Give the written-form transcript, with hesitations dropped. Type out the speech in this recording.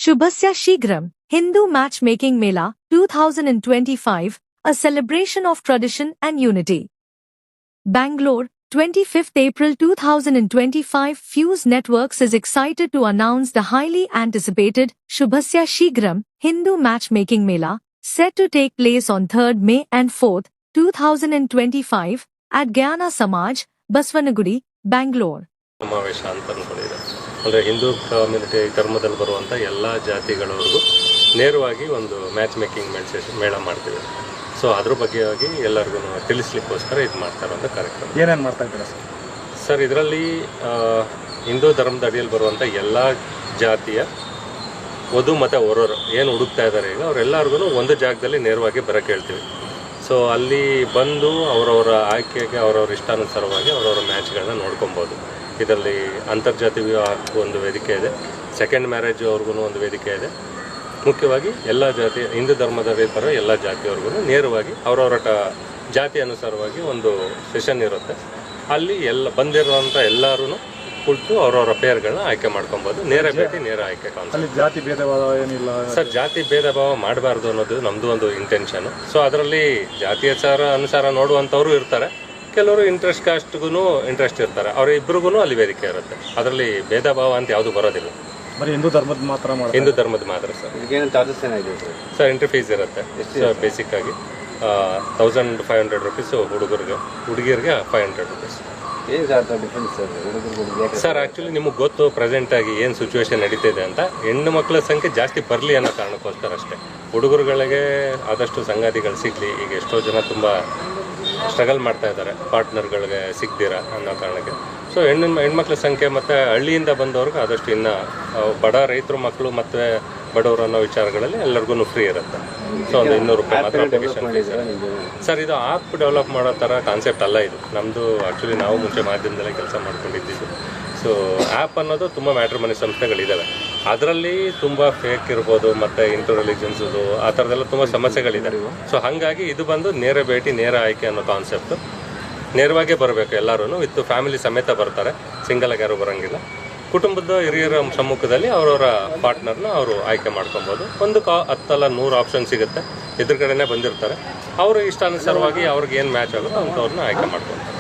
Shubhasya Shigram, Hindu Matchmaking Mela 2025, a celebration of tradition and unity. Bangalore, 25th April 2025. Fuse Networks is excited to announce the highly anticipated Shubhasya Shigram, Hindu Matchmaking Mela, set to take place on 3rd May and 4th, 2025, at Gyana Samaj, Baswanagudi, Bangalore. ಸಮಾವೇಶ ಅಂತ ಅನ್ಕೊಂಡಿದೆ. ಅಂದರೆ Hindu community ಧರ್ಮದಲ್ಲಿ ಬರುವಂಥ ಎಲ್ಲ ಜಾತಿಗಳವರೆಗೂ ನೇರವಾಗಿ ಒಂದು match making ಮೇಳ ಮಾಡ್ತೀವಿ. ಸೊ ಅದ್ರ ಬಗ್ಗೆಯಾಗಿ ಎಲ್ಲರಿಗೂ ತಿಳಿಸ್ಲಿಕ್ಕೋಸ್ಕರ ಇದು ಮಾಡ್ತಾರಂಥ ಕಾರ್ಯಕ್ರಮ. ಏನೇನು ಮಾಡ್ತಾ ಇದ್ದೀರಾ ಸರ್? ಇದರಲ್ಲಿ ಹಿಂದೂ ಧರ್ಮದ ಅಡಿಯಲ್ಲಿ ಬರುವಂಥ ಎಲ್ಲ ಜಾತಿಯ ವಧು ಮತ್ತು ವರರು ಏನು ಹುಡುಕ್ತಾ ಇದ್ದಾರೆ ಈಗ ಅವರೆಲ್ಲರಿಗೂ ಒಂದು ಜಾಗದಲ್ಲಿ ನೇರವಾಗಿ ಬರೋಕ್ಕೆ ಹೇಳ್ತೀವಿ. ಸೊ ಅಲ್ಲಿ ಬಂದು ಅವರವರ ಆಯ್ಕೆಗೆ ಅವರವ್ರ ಇಷ್ಟಾನುಸಾರವಾಗಿ ಅವರವರ ಮ್ಯಾಚ್ಗಳನ್ನ ನೋಡ್ಕೊಬೋದು. ಇದರಲ್ಲಿ ಅಂತರ್ಜಾತಿ ವಿವಾಹಕ್ಕೂ ಒಂದು ವೇದಿಕೆ ಇದೆ, ಸೆಕೆಂಡ್ ಮ್ಯಾರೇಜ್ ಅವ್ರಿಗೂ ಒಂದು ವೇದಿಕೆ ಇದೆ. ಮುಖ್ಯವಾಗಿ ಎಲ್ಲ ಜಾತಿ ಹಿಂದೂ ಧರ್ಮದಲ್ಲಿ ಬರೋ ಎಲ್ಲ ಜಾತಿಯವ್ರಿಗೂ ನೇರವಾಗಿ ಅವರವರ ಜಾತಿ ಅನುಸಾರವಾಗಿ ಒಂದು ಸೆಷನ್ ಇರುತ್ತೆ. ಅಲ್ಲಿ ಬಂದಿರುವಂಥ ಎಲ್ಲರೂ ಕುಳಿತು ಅವರವರ ಪೇರ್ಗಳನ್ನ ಆಯ್ಕೆ ಮಾಡ್ಕೊಬೋದು. ನೇರ ಭೇಟಿ, ನೇರ ಆಯ್ಕೆ ಕಾನ್ಸೆಪ್ಟ್. ಜಾತಿ ಭೇದ ಭಾವ ಏನಿಲ್ಲ ಸರ್. ಜಾತಿ ಭೇದ ಭಾವ ಮಾಡಬಾರ್ದು ಅನ್ನೋದು ನಮ್ಮದು ಒಂದು ಇಂಟೆನ್ಷನು. ಸೊ ಅದರಲ್ಲಿ ಜಾತಿ ಅನುಸಾರ ನೋಡುವಂಥವ್ರು ಇರ್ತಾರೆ, ಕೆಲವರು ಇಂಟ್ರೆಸ್ಟ್ ಕಾಸ್ಟ್ಗೂ ಇಂಟ್ರೆಸ್ಟ್ ಇರ್ತಾರೆ. ಅವರಿಬ್ಬರಿಗೂ ಅಲ್ಲಿ ವೇದಿಕೆ ಇರುತ್ತೆ. ಅದರಲ್ಲಿ ಭೇದ ಭಾವ ಅಂತ ಯಾವುದು ಬರೋದಿಲ್ಲ. ಬರೀ ಹಿಂದೂ ಧರ್ಮದ ಮಾತ್ರ ಹಿಂದೂ ಧರ್ಮದ ಮಾತ್ರ ಸರ್. ಸರ್ ಎಂಟ್ರಿ ಫೀಸ್ ಇರುತ್ತೆ ಸರ್. ಬೇಸಿಕ್ ಆಗಿ 1500 ರುಪೀಸು ಹುಡುಗಿರಿಗೆ 500 ರುಪೀಸ್. ಸರ್ ಆ್ಯಕ್ಚುಲಿ ನಿಮಗೆ ಗೊತ್ತು ಪ್ರೆಸೆಂಟಾಗಿ ಏನು ಸಿಚುವೇಶನ್ ನಡೀತಿದೆ ಅಂತ. ಹೆಣ್ಣು ಮಕ್ಕಳ ಸಂಖ್ಯೆ ಜಾಸ್ತಿ ಬರಲಿ ಅನ್ನೋ ಕಾರಣಕ್ಕೋಸ್ಕರ ಅಷ್ಟೇ. ಹುಡುಗರುಗಳಿಗೆ ಆದಷ್ಟು ಸಂಗಾತಿಗಳು ಸಿಗಲಿ. ಈಗ ಎಷ್ಟೋ ಜನ ತುಂಬ ಸ್ಟ್ರಗಲ್ ಮಾಡ್ತಾ ಇದ್ದಾರೆ ಪಾರ್ಟ್ನರ್ಗಳಿಗೆ ಸಿಗ್ದಿರ ಅನ್ನೋ ಕಾರಣಕ್ಕೆ. ಸೊ ಹೆಣ್ಮಕ್ಳ ಸಂಖ್ಯೆ ಮತ್ತು ಹಳ್ಳಿಯಿಂದ ಬಂದವ್ರಿಗೆ ಆದಷ್ಟು ಇನ್ನು ಬಡ ರೈತರು ಮಕ್ಕಳು ಮತ್ತು ಬಡವರು ಅನ್ನೋ ವಿಚಾರಗಳಲ್ಲಿ ಎಲ್ಲರಿಗೂ ಫ್ರೀ ಇರುತ್ತೆ. ಸೊ ಒಂದು 200 ರೂಪಾಯಿ ಮಾತ್ರ ಅಪ್ಲಿಕೇಶನ್ ಫೀಸ್. ಸರ್ ಇದು ಆ್ಯಪ್ ಡೆವಲಪ್ ಮಾಡೋ ಥರ ಕಾನ್ಸೆಪ್ಟ್ ಅಲ್ಲ ಇದು. ನಮ್ಮದು ಆ್ಯಕ್ಚುಲಿ ನಾವು ಮುಂಚೆ ಮಾಧ್ಯಮದಲ್ಲೇ ಕೆಲಸ ಮಾಡ್ಕೊಂಡಿದ್ದೀವಿ. ಸೊ ಆ್ಯಪ್ ಅನ್ನೋದು ತುಂಬ ಮ್ಯಾಟ್ರಿಮನಿ ಸಂಸ್ಥೆಗಳಿದ್ದಾವೆ. ಅದರಲ್ಲಿ ತುಂಬ ಫೇಕ್ ಇರ್ಬೋದು ಮತ್ತು ಇಂಟರ್ ರಿಲಿಜನ್ಸು ಆ ಥರದ್ದೆಲ್ಲ ತುಂಬ ಸಮಸ್ಯೆಗಳಿದೆ. ಸೊ ಹಾಗಾಗಿ ಇದು ಬಂದು ನೇರ ಭೇಟಿ, ನೇರ ಆಯ್ಕೆ ಅನ್ನೋ ಕಾನ್ಸೆಪ್ಟು. ನೇರವಾಗೇ ಬರಬೇಕು ಎಲ್ಲರೂ, ವಿತ್ ಫ್ಯಾಮಿಲಿ ಸಮೇತ ಬರ್ತಾರೆ, ಸಿಂಗಲಾಗಿ ಯಾರು ಬರೋಂಗಿಲ್ಲ. ಕುಟುಂಬದ ಹಿರಿಯರ ಸಮ್ಮುಖದಲ್ಲಿ ಅವರವರ ಪಾರ್ಟ್ನರ್ನ ಅವರು ಆಯ್ಕೆ ಮಾಡ್ಕೊಬೋದು. ಒಂದು 10 ಅಲ್ಲ 100 ಆಪ್ಷನ್ ಸಿಗುತ್ತೆ. ಎದುರುಗಡೆನೇ ಬಂದಿರ್ತಾರೆ. ಅವರು ಇಷ್ಟಾನುಸಾರವಾಗಿ ಅವ್ರಿಗೆ ಏನು ಮ್ಯಾಚ್ ಆಗುತ್ತೋ ಅಂಥವ್ರನ್ನ ಆಯ್ಕೆ ಮಾಡ್ಕೊತಾರೆ.